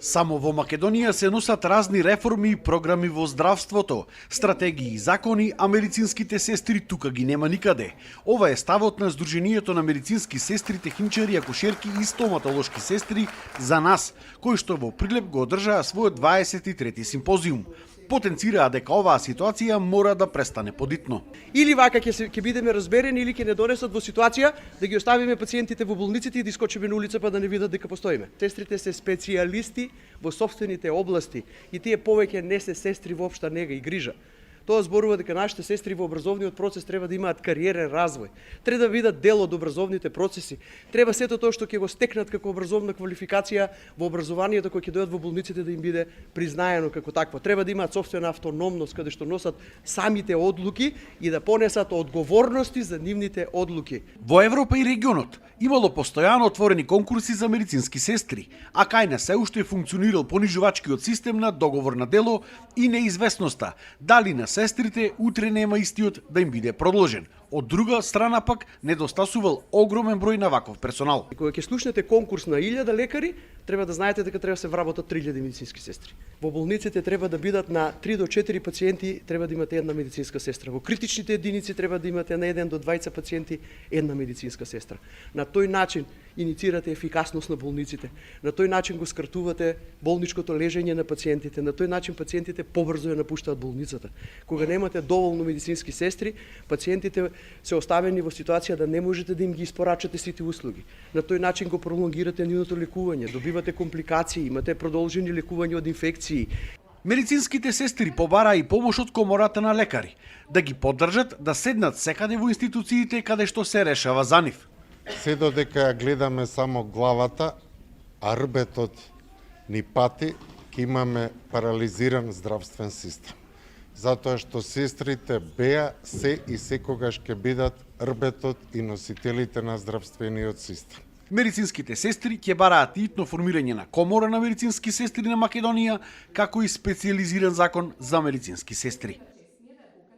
Само во Македонија се носат разни реформи и програми во здравството, стратегии и закони, а медицинските сестри тука ги нема никаде. Ова е ставот на Сдруженијето на медицински сестри, техничари, акушерки и стоматолошки сестри за нас, кој што во Прилеп го одржаа својот 23-ти симпозиум. Потенцираа дека оваа ситуација мора да престане подитно. Или вака ќе бидеме разберени, или ќе не донесат во ситуација да ги оставиме пациентите во болниците и да искочиме на улица па да не видат дека постоиме. Сестрите се специјалисти во сопствените области и тие повеќе не се сестри во општа нега и грижа. Тоа зборува дека нашите сестри во образовниот процес треба да имаат кариерен развој, треба да видат дел од образовните процеси, треба сето тоа што ќе го стекнат како образовна квалификација во образованието кој ќе дојдат во болниците да им биде признаено како такво. Треба да имаат сопствена автономност каде што носат самите одлуки и да понесат одговорности за нивните одлуки. Во Европа и регионот имало постојано отворени конкурси за медицински сестри, а кај нас се уште функционирал понижувачкиот систем на договор на дело и неизвестноста дали на сестрите утре нема истиот да им биде продолжен. Од друга страна пак недостасувал огромен број на ваков персонал. Кога ќе слушнете конкурс на 1000 лекари, треба да знаете дека треба да се вработат 3000 медицински сестри. Во болниците треба да бидат на 3 до 4 пациенти, треба да имате една медицинска сестра. Во критичните единици треба да имате на 1 до 20 пациенти една медицинска сестра. На тој начин иницирате ефикасност на болниците. На тој начин го скратувате болничкото лежење на пациентите. На тој начин пациентите побрзо ја напуштаат болницата. Кога немате доволно медицински сестри, пациентите се оставени во ситуација да не можете да им ги испорачате сите услуги. На тој начин го пролонгирате нивното лекување, добивате компликации, имате продолжени лекувања од инфекции. Медицинските сестри побараа и помош од комората на лекари, да ги поддржат да седнат секаде во институциите каде што се решава за нив. Се додека гледаме само главата, а рбетот ни пати, ќе имаме парализиран здравствен систем. Затоа што сестрите беа се и секогаш ќе бидат рбетот и носителите на здравствениот систем. Медицинските сестри ќе бараат итно формирање на комора на медицински сестри на Македонија, како и специјализиран закон за медицински сестри.